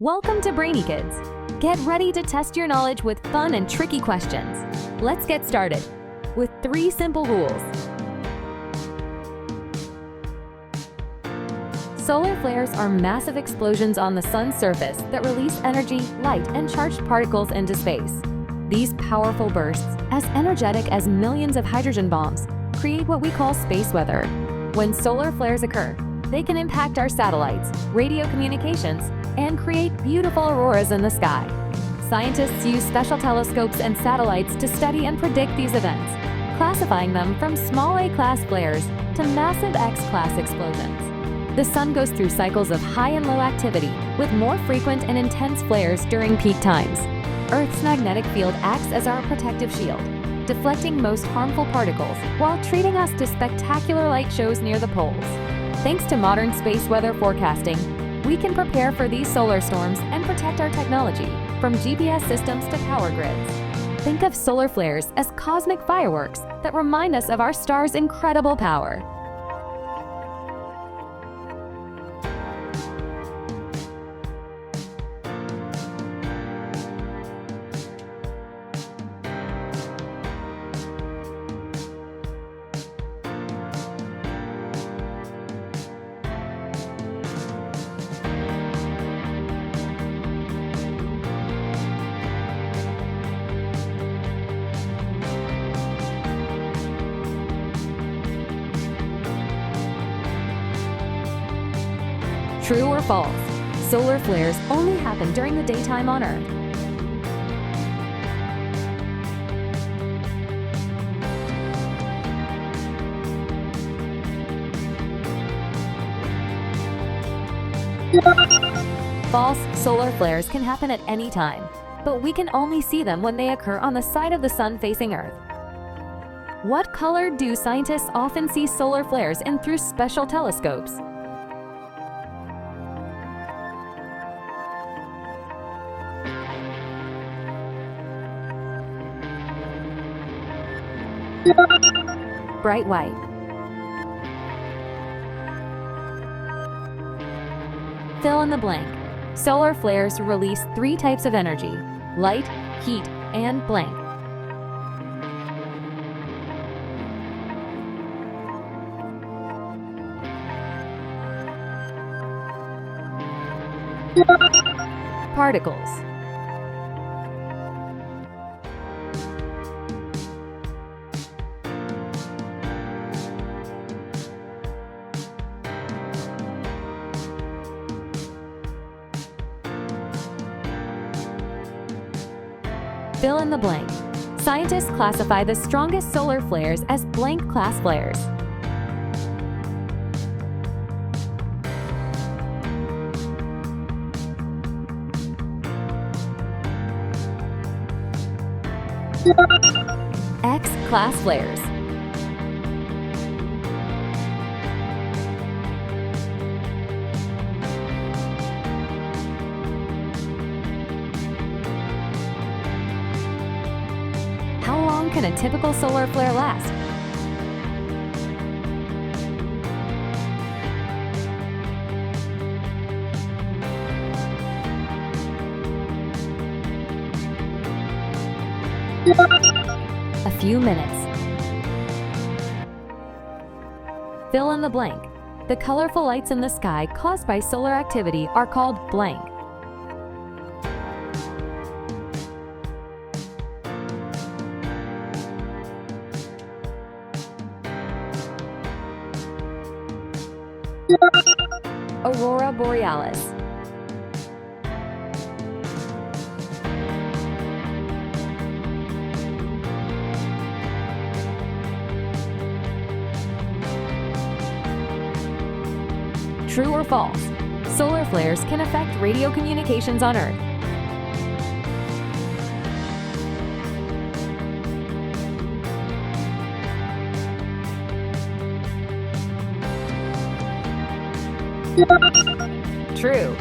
Welcome to Brainy Kids. Get ready to test your knowledge with fun and tricky questions. Let's get started with 3 simple rules. Solar flares are massive explosions on the sun's surface that release energy, light, and charged particles into space. These powerful bursts, as energetic as millions of hydrogen bombs, create what we call space weather. When solar flares occur, they can impact our satellites, radio communications, and create beautiful auroras in the sky. Scientists use special telescopes and satellites to study and predict these events, classifying them from small A-class flares to massive X-class explosions. The sun goes through cycles of high and low activity, with more frequent and intense flares during peak times. Earth's magnetic field acts as our protective shield, deflecting most harmful particles while treating us to spectacular light shows near the poles. Thanks to modern space weather forecasting, we can prepare for these solar storms and protect our technology, from GPS systems to power grids. Think of solar flares as cosmic fireworks that remind us of our star's incredible power. True or false? Solar flares only happen during the daytime on Earth. False. Solar flares can happen at any time, but we can only see them when they occur on the side of the sun facing Earth. What color do scientists often see solar flares in through special telescopes? Bright white. Fill in the blank. Solar flares release 3 types of energy: light, heat, and blank. Particles. Fill in the blank. Scientists classify the strongest solar flares as blank-class flares. X-class flares. How long can a typical solar flare last? A few minutes. Fill in the blank. The colorful lights in the sky caused by solar activity are called blank. Aurora borealis. True or false? Solar flares can affect radio communications on Earth. True.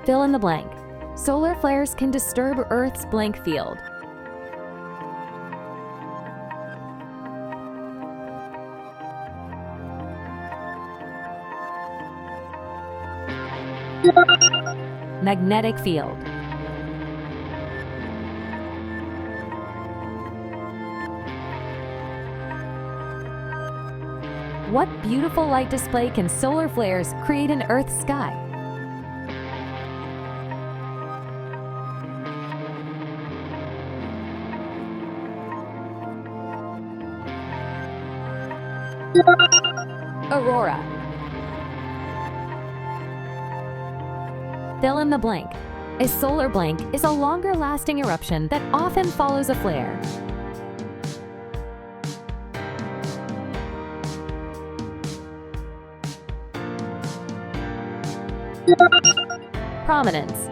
Fill in the blank. Solar flares can disturb Earth's blank field. Magnetic field. What beautiful light display can solar flares create in Earth's sky? Aurora. Fill in the blank. A solar blank is a longer-lasting eruption that often follows a flare. Prominence.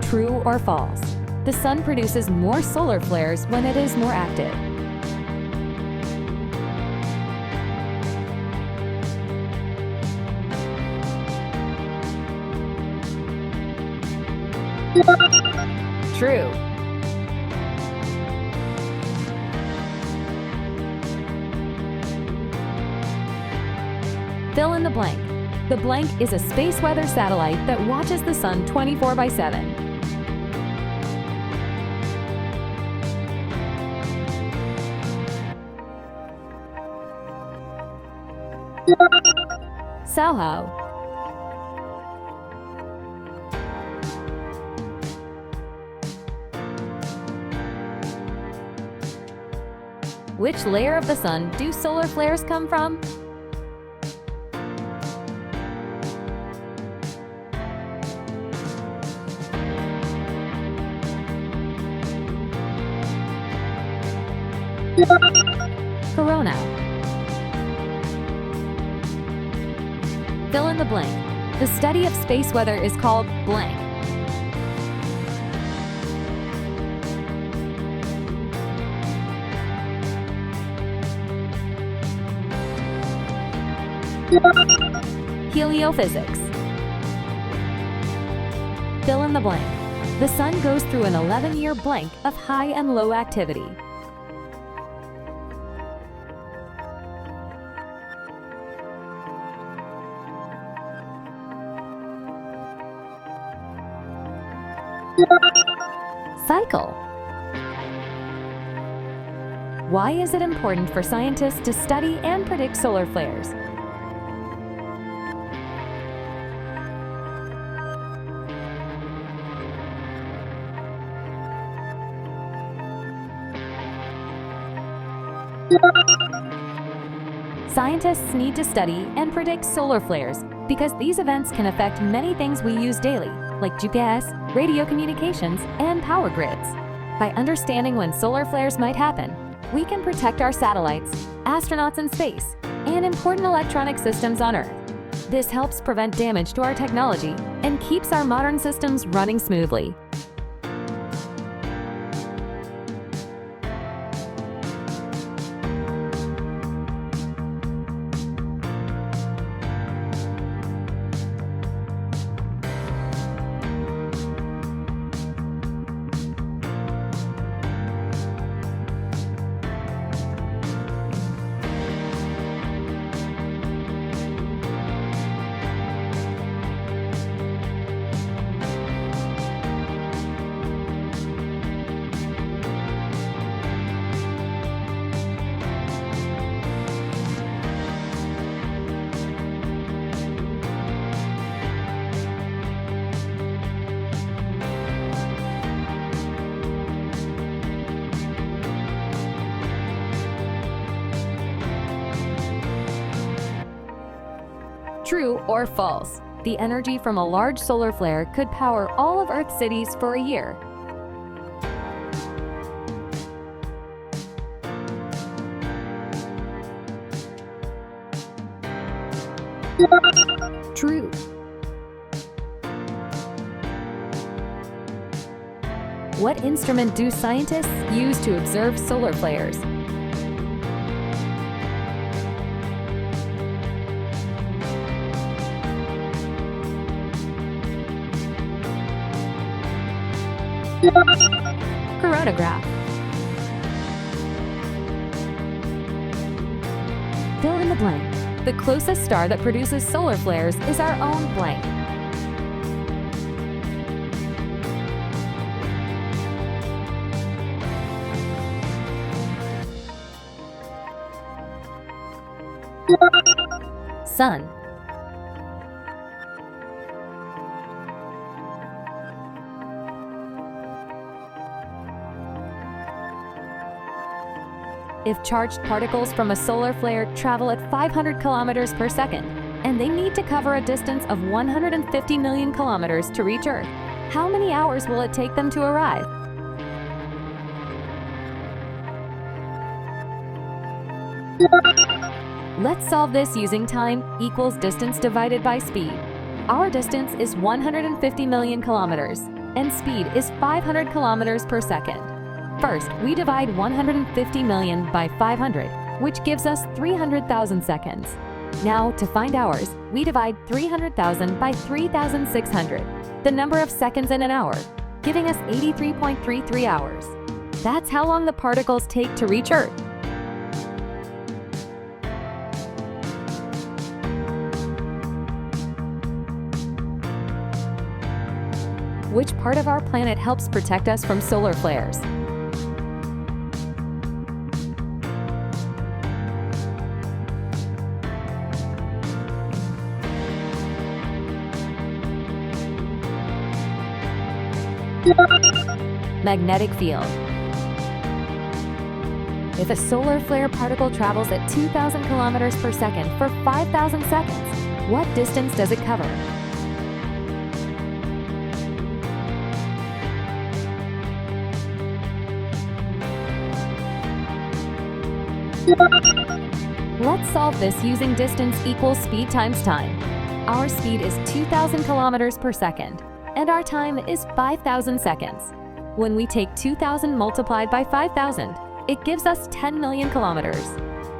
True or false? The sun produces more solar flares when it is more active. True. Fill in the blank. The blank is a space weather satellite that watches the sun 24/7. Soho. Which layer of the sun do solar flares come from? Corona. Fill in the blank. The study of space weather is called blank. Heliophysics. Fill in the blank. The sun goes through an 11-year blank of high and low activity. Cycle. Why is it important for scientists to study and predict solar flares? Scientists need to study and predict solar flares because these events can affect many things we use daily, like GPS, radio communications, and power grids. By understanding when solar flares might happen, we can protect our satellites, astronauts in space, and important electronic systems on Earth. This helps prevent damage to our technology and keeps our modern systems running smoothly. True or false? The energy from a large solar flare could power all of Earth's cities for a year. True. What instrument do scientists use to observe solar flares? Coronagraph. Fill in the blank. The closest star that produces solar flares is our own blank. Sun. If charged particles from a solar flare travel at 500 kilometers per second, and they need to cover a distance of 150 million kilometers to reach Earth, how many hours will it take them to arrive? Let's solve this using time equals distance divided by speed. Our distance is 150 million kilometers, and speed is 500 kilometers per second. First, we divide 150 million by 500, which gives us 300,000 seconds. Now, to find hours, we divide 300,000 by 3,600, the number of seconds in an hour, giving us 83.33 hours. That's how long the particles take to reach Earth. Which part of our planet helps protect us from solar flares? Magnetic field. If a solar flare particle travels at 2,000 kilometers per second for 5,000 seconds, what distance does it cover? Let's solve this using distance equals speed times time. Our speed is 2,000 kilometers per second, and our time is 5,000 seconds. When we take 2,000 multiplied by 5,000, it gives us 10 million kilometers.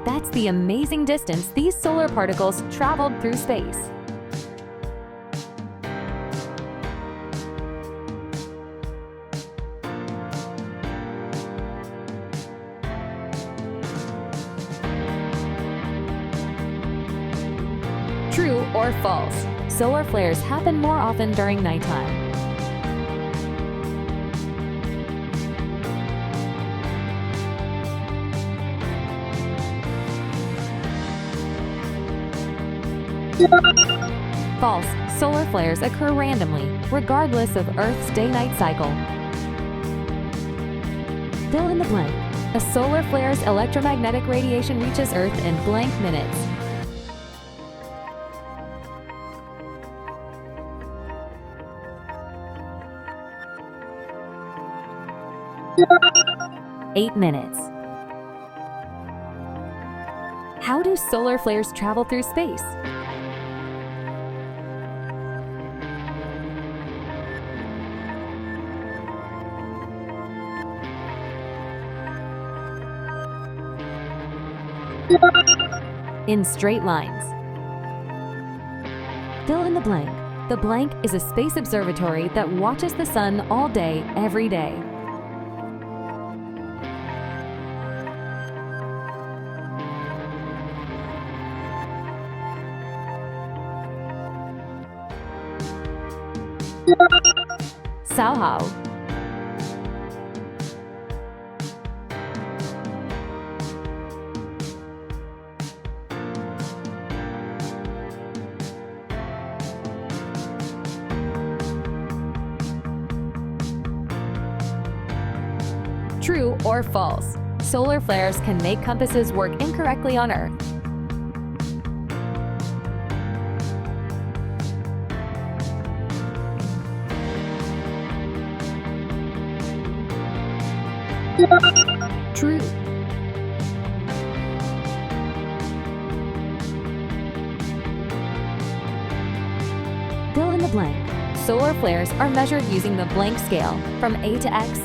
That's the amazing distance these solar particles traveled through space. True or false? Solar flares happen more often during nighttime. False. Solar flares occur randomly, regardless of Earth's day-night cycle. Fill in the blank. A solar flare's electromagnetic radiation reaches Earth in blank minutes. Eight minutes. How do solar flares travel through space? In straight lines. Fill in the blank. The blank is a space observatory that watches the sun all day, every day. Somehow. True or false? Solar flares can make compasses work incorrectly on Earth. True. Fill in the blank. Solar flares are measured using the blank scale from A to X.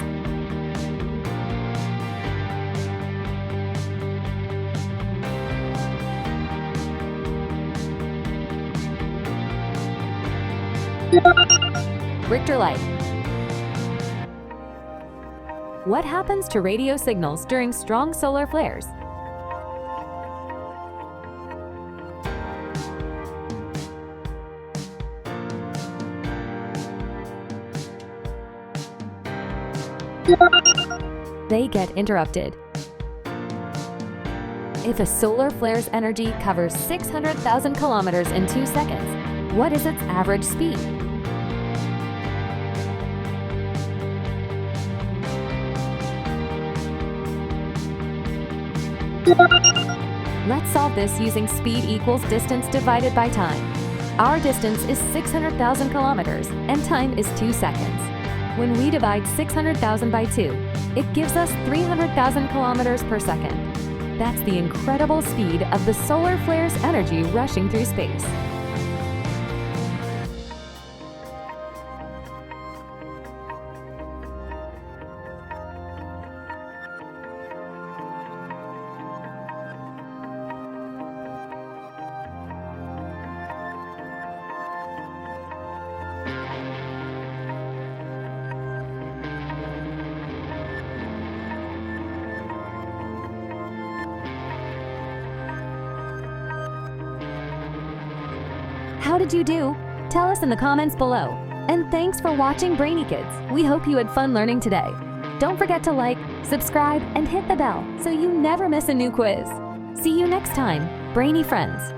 Richter light. What happens to radio signals during strong solar flares? They get interrupted. If a solar flare's energy covers 600,000 kilometers in 2 seconds, what is its average speed? Let's solve this using speed equals distance divided by time. Our distance is 600,000 kilometers and time is 2 seconds. When we divide 600,000 by 2, it gives us 300,000 kilometers per second. That's the incredible speed of the solar flare's energy rushing through space. How did you do? Tell us in the comments below. And thanks for watching Brainy Kids. We hope you had fun learning today. Don't forget to like, subscribe, and hit the bell so you never miss a new quiz. See you next time, Brainy Friends.